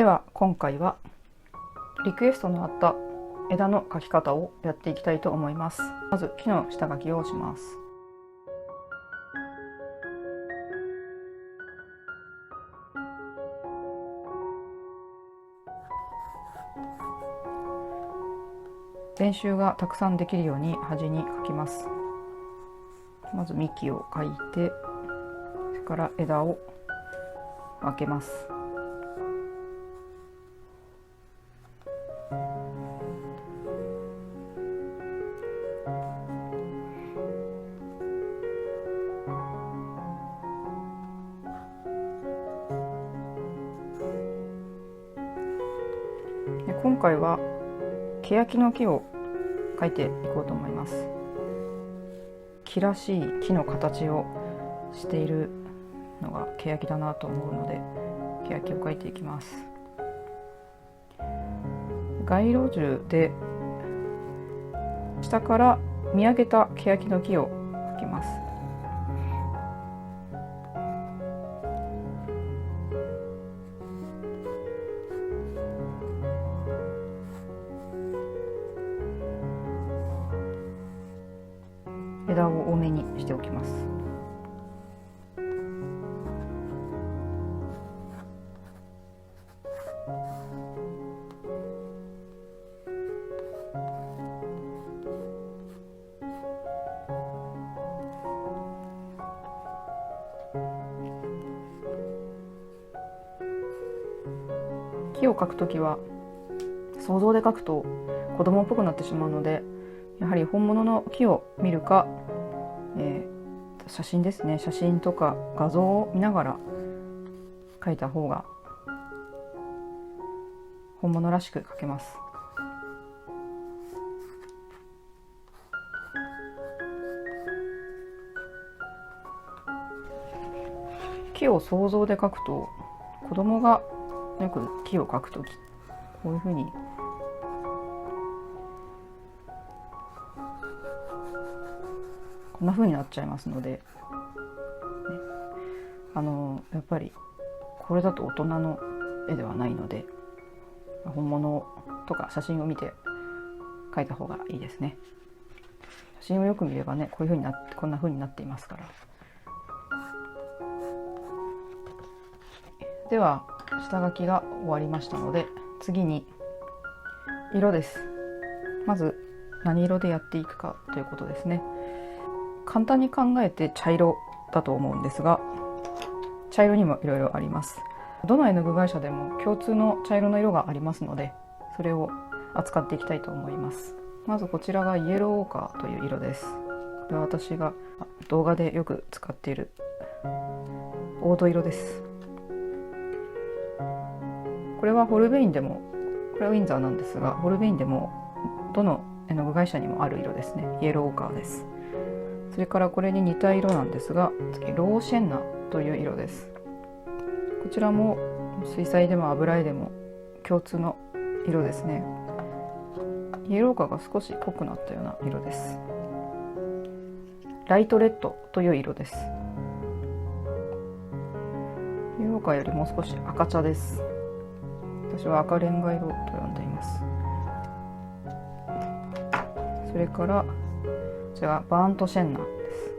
は今回はリクエストのあった枝の描き方をやっていきたいと思います。まず木の下描きをします。練習がたくさんできるように端に描きます。まず幹を描いて、それから枝を分けます。今回は欅の木を描いていこうと思います。木らしい木の形をしているのが欅だなと思うので、欅を描いていきます。街路樹で下から見上げた欅の木を描きます。枝を多めにしておきます。木を描くときは想像で描くと子供っぽくなってしまうので、やはり本物の木を見るか、写真ですね、写真とか画像を見ながら描いた方が本物らしく描けます。木を想像で描くと、子供がよく木を描くときこういうふうにこんな風になっちゃいますので、やっぱりこれだと大人の絵ではないので、本物とか写真を見て描いた方がいいですね。写真をよく見ればね、こういう風になって、こんな風になっていますから。では下書きが終わりましたので、次に色です。まず何色でやっていくかということですね。簡単に考えて茶色だと思うんですが、茶色にもいろいろあります。どの絵の具会社でも共通の茶色の色がありますので、それを扱っていきたいと思います。まずこちらがイエローオーカーという色です。これは私が動画でよく使っている黄土色です。これはホルベインでも、これはウィンザーなんですが、ホルベインでもどの絵の具会社にもある色ですね。イエローオーカーです。それからこれに似た色なんですが、次ローシェンナという色です。こちらも水彩でも油絵でも共通の色ですね。イエローオーカーが少し濃くなったような色です。ライトレッドという色です。イエローオーカーよりもう少し赤茶です。私は赤レンガ色と呼んでいます。それからこちらはバーントシェンナーです。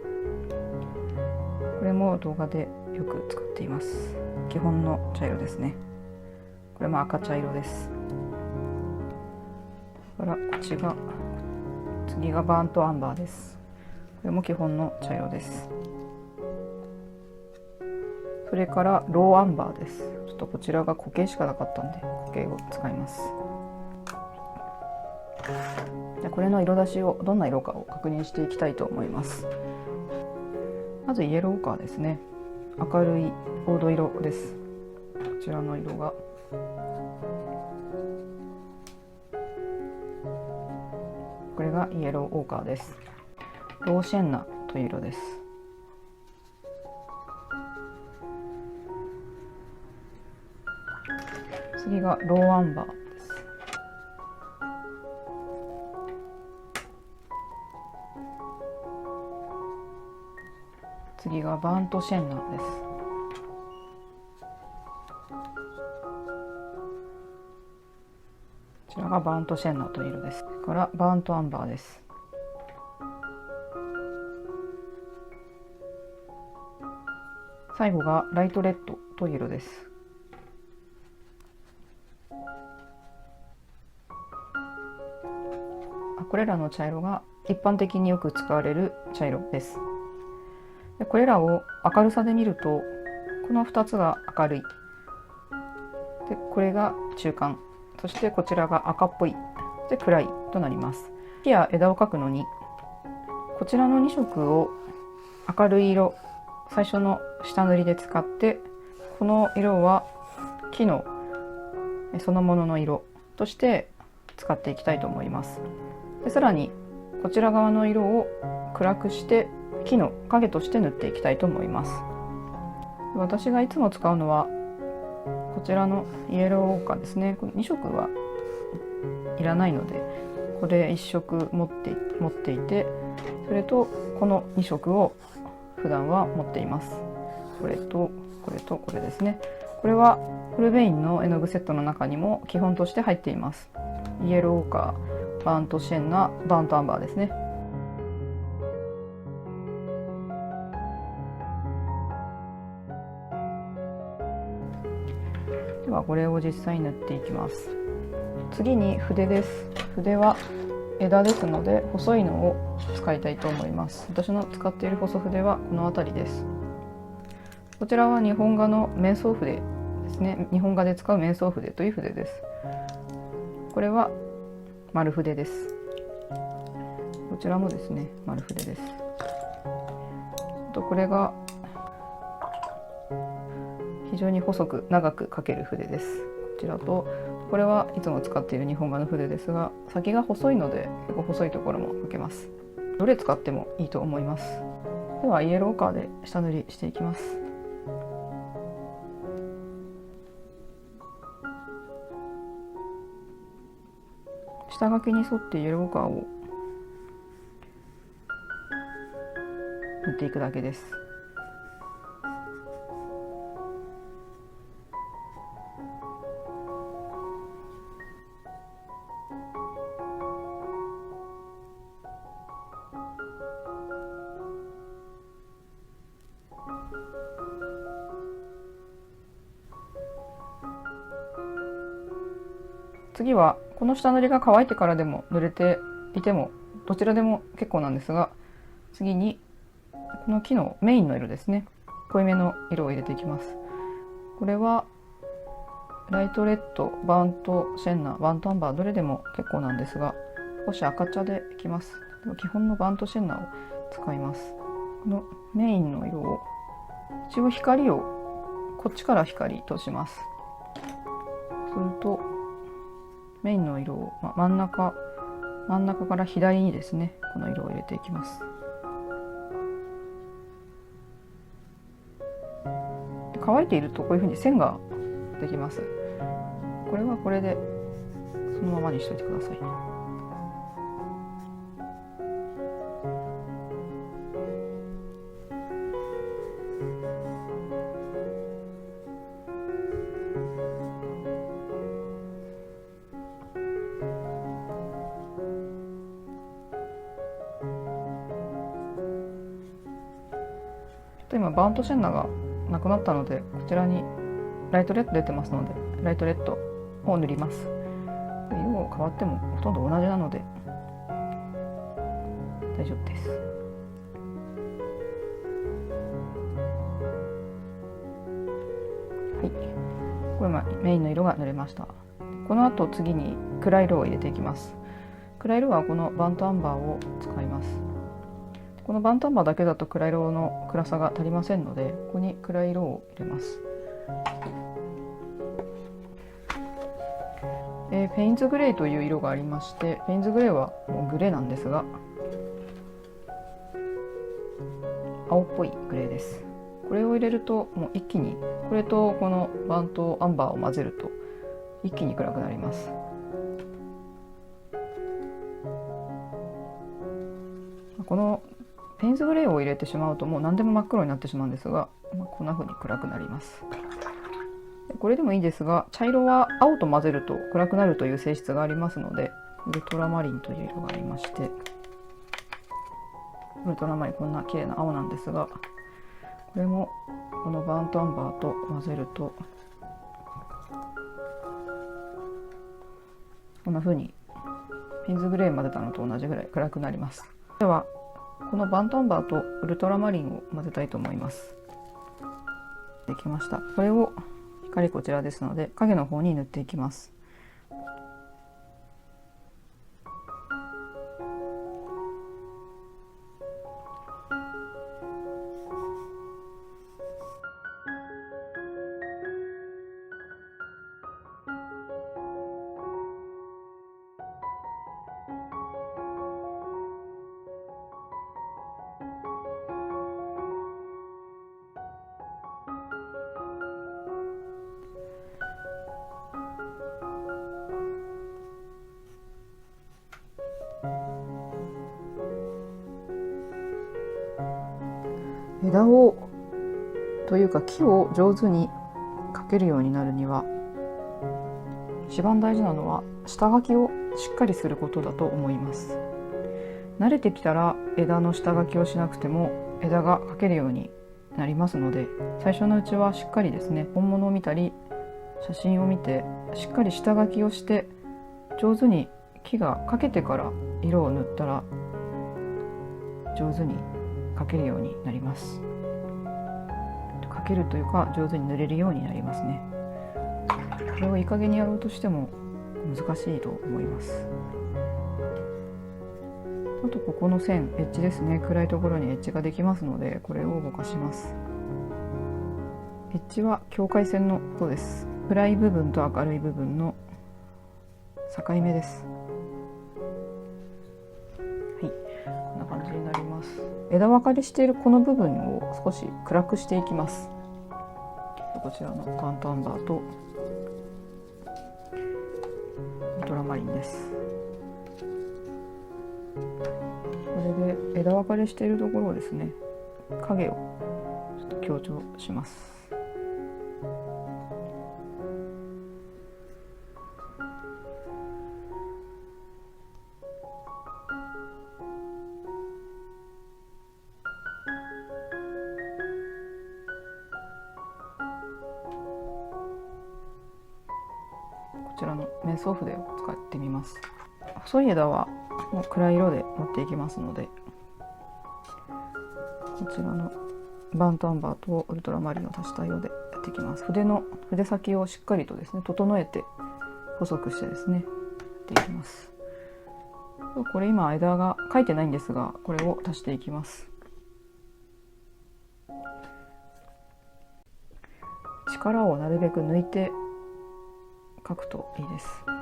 これも動画でよく使っています。基本の茶色ですね。これも赤茶色です。それから次がバーントアンバーです。これも基本の茶色です。それからローアンバーです。ちょっとこちらが固形しかなかったんで固形を使います。これの色出しをどんな色かを確認していきたいと思います。まずイエローオーカーですね。明るい黄土色です。こちらの色がこれがイエローオーカーです。ローシェンナという色です。次がローアンバーです。次がバーントシェンナーです。下がバーントシェンナという色です。それからバーントアンバーです。最後がライトレッドという色です。これらの茶色が一般的によく使われる茶色です。でこれらを明るさで見ると、この2つが明るい、でこれが中間、そしてこちらが赤っぽい、で暗いとなります。木や枝を描くのに、こちらの2色を明るい色、最初の下塗りで使って、この色は木のそのものの色として使っていきたいと思います。でさらにこちら側の色を暗くして木の影として塗っていきたいと思います。私がいつも使うのはこちらのイエローオーカーですね。この2色はいらないので、これ1色持っていて、それとこの2色を普段は持っています。これとこれとこれですね。これはフルベインの絵の具セットの中にも基本として入っています。イエローオーカー、バーントシェンナ、バーントアンバーですね。ではこれを実際に塗っていきます。次に筆です。筆は枝ですので細いのを使いたいと思います。私の使っている細筆はこの辺りです。こちらは日本画の面相筆ですね。日本画で使う面相筆という筆です。これは丸筆です。こちらもですね、丸筆です。これが非常に細く長く書ける筆です。こちらとこれはいつも使っている日本画の筆ですが、先が細いので結構細いところも書けます。どれ使ってもいいと思います。ではイエローカーで下塗りしていきます。下書きに沿ってイエローカーを塗っていくだけです。次はこの下塗りが乾いてからでも塗れていてもどちらでも結構なんですが、次にこの木のメインの色ですね、濃いめの色を入れていきます。これはライトレッド、バーントシェンナ、バーントアンバーどれでも結構なんですが、少し赤茶でいきます。基本のバーントシェンナを使います。このメインの色を一応光をこっちから光とします。するとメインの色を真ん中から左にですね、この色を入れていきます。乾いているとこういうふうに線ができます。これはこれでそのままにしておいてください。今バーントシェンナがなくなったので、こちらにライトレッド出てますのでライトレッドを塗ります。色変わってもほとんど同じなので大丈夫です。はい、これメインの色が塗れました。この後次に暗い色を入れていきます。暗い色はこのバーントアンバーを使います。このバーントアンバーだけだと暗い色の暗さが足りませんので、ここに暗い色を入れます。ペインズグレーという色がありまして、ペインズグレーはもうグレーなんですが青っぽいグレーです。これを入れるともう一気に、これとこのバーントアンバーを混ぜると一気に暗くなります。このペインズグレーを入れてしまうともう何でも真っ黒になってしまうんですが、こんな風に暗くなります。これでもいいですが、茶色は青と混ぜると暗くなるという性質がありますので、ウルトラマリンという色がありまして、ウルトラマリンこんな綺麗な青なんですが、これもこのバーントアンバーと混ぜるとこんな風にピンズグレー混ぜたのと同じぐらい暗くなります。ではこのバーントアンバーとウルトラマリンを混ぜたいと思います。できました。これを光こちらですので影の方に塗っていきます。枝をというか木を上手に描けるようになるには一番大事なのは下書きをしっかりすることだと思います。慣れてきたら枝の下書きをしなくても枝が描けるようになりますので、最初のうちはしっかりですね、本物を見たり写真を見てしっかり下書きをして上手に木が描けてから色を塗ったら上手に描けるようになります。描けるというか上手に塗れるようになりますね。これをいい加減にやろうとしても難しいと思います。あとここの線、エッジですね、暗いところにエッジができますのでこれを動かします。エッジは境界線のことです。暗い部分と明るい部分の境目です。はい、こんな感じになります。枝分かれしているこの部分を少し暗くしていきます。こちらのバーントアンバーとウルトラマリンです。これで枝分かれしているところをですね、影をちょっと強調します。こちらの瞑想筆を使ってみます。細い枝はもう暗い色で持っていきますので、こちらのバーントアンバーとウルトラマリンを足した色でやっていきます。筆先をしっかりとですね整えて細くしてですねやっていきます。これ今枝が描いてないんですが、これを足していきます。力をなるべく抜いて描くといいです。ちょ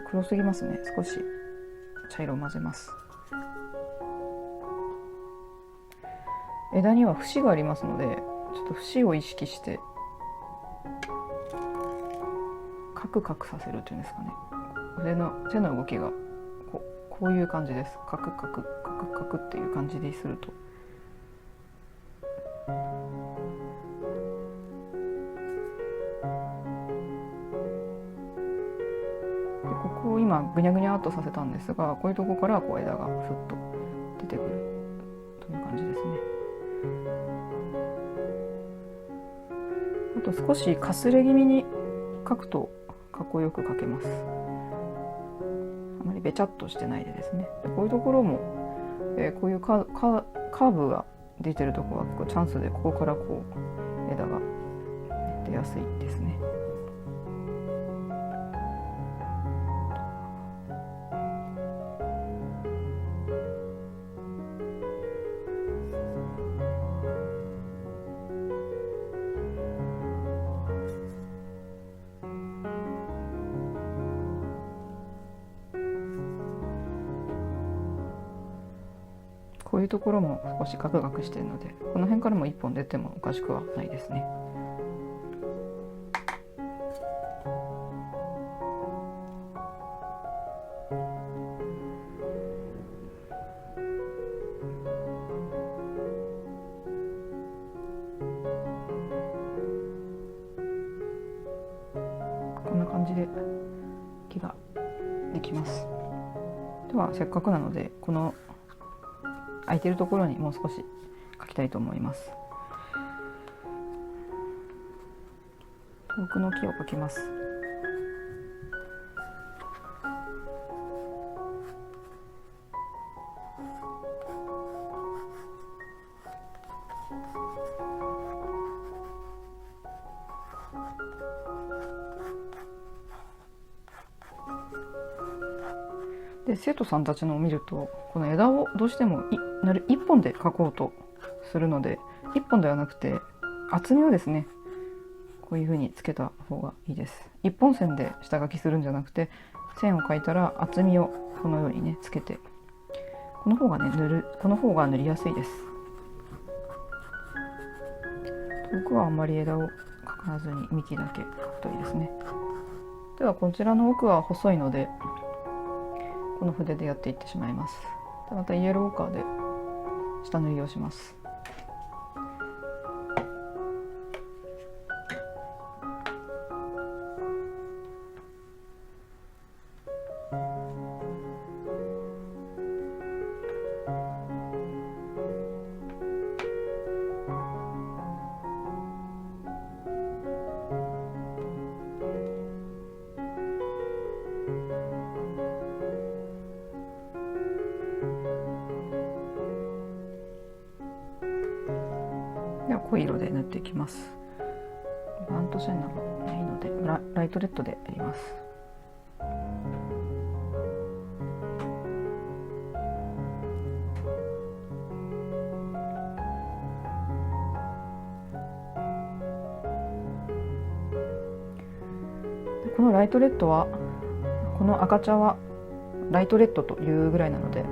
っと黒すぎますね。少し茶色を混ぜます。枝には節がありますので、ちょっと節を意識してカクカクさせるというんですかね。手の動きがこういう感じです。カクカクカクカクっていう感じでするとここを今ぐにゃぐにゃっとさせたんですが、こういうところからこう枝がふっと出てくるという感じですね。あと少しかすれ気味に描くとかっこよく描けます。あまりべちゃっとしてないでですね。こういうところも、こういうカーブが出てるところは結構チャンスで、ここからこう枝が出やすいですね。こういうところも少しガクガクしているので、この辺からも一本出てもおかしくはないですね。いきます。ではせっかくなのでこの空いてるところにもう少し描きたいと思います。遠くの木を描きます。で生徒さんたちのを見るとこの枝をどうしても1本で描こうとするので、1本ではなくて厚みをですねこういう風につけた方がいいです。1本線で下書きするんじゃなくて、線を描いたら厚みをこのようにねつけて、この方が塗りやすいです。遠くはあんまり枝を描かずに幹だけ描くといいですね。ではこちらの奥は細いのでこの筆でやっていってしまいます。またイエローカーで下塗りをします。では濃い色で塗っていきます。バントシェンナーがないのでライトレッドでやります。このライトレッドはこの赤茶はライトレッドというぐらいなので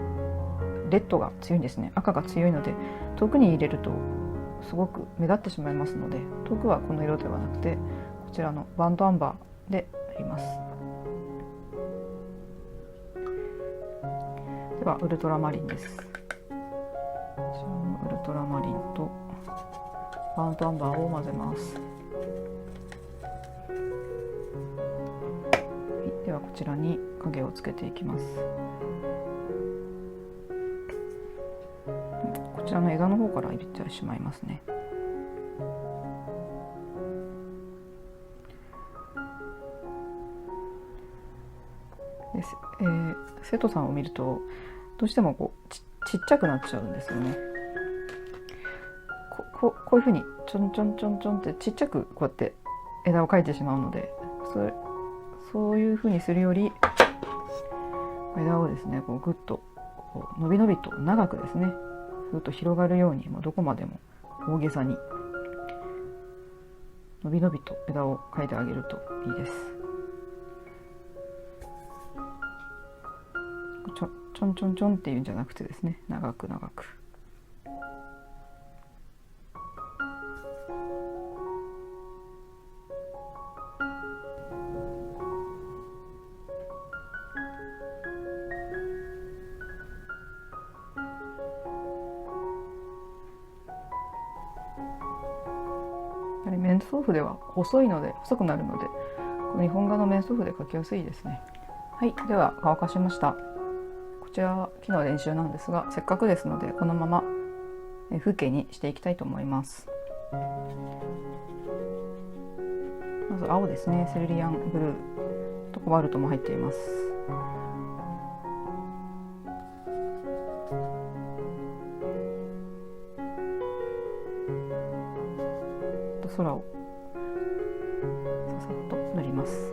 レッドが強いんですね。赤が強いので遠くに入れるとすごく目立ってしまいますので、遠くはこの色ではなくてこちらのバンドアンバーで塗ります。ではウルトラマリンです。こちらのウルトラマリンとバンドアンバーを混ぜます。ではこちらに影をつけていきます。こちらの枝の方から入れてしまいますね。で生徒さんを見るとどうしてもちっちゃくなっちゃうんですよね。こういうふうにちょんちょんちょんちょんってちっちゃくこうやって枝を描いてしまうので、そういうふうにするより枝をですねこうぐっと伸び伸びと長くですねぐっと広がるように、どこまでも大げさに伸び伸びと枝を描いてあげるといいです。ちょんちょんちょんっていうんじゃなくてですね、長く長く。面相筆は細くなるので、この日本画の面相筆描きやすいですね。はい、では乾かしました。こちらは木の練習なんですが、せっかくですのでこのまま風景にしていきたいと思います。まず青ですね。セルリアンブルーとコバルトも入っています。空をささっと塗ります。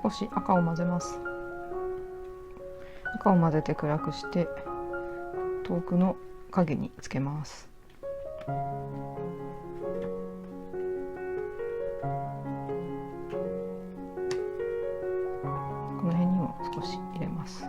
少し赤を混ぜます。赤を混ぜて暗くして遠くの影につけます。この辺にも少し入れます。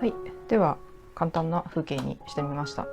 はい、では簡単な風景にしてみました。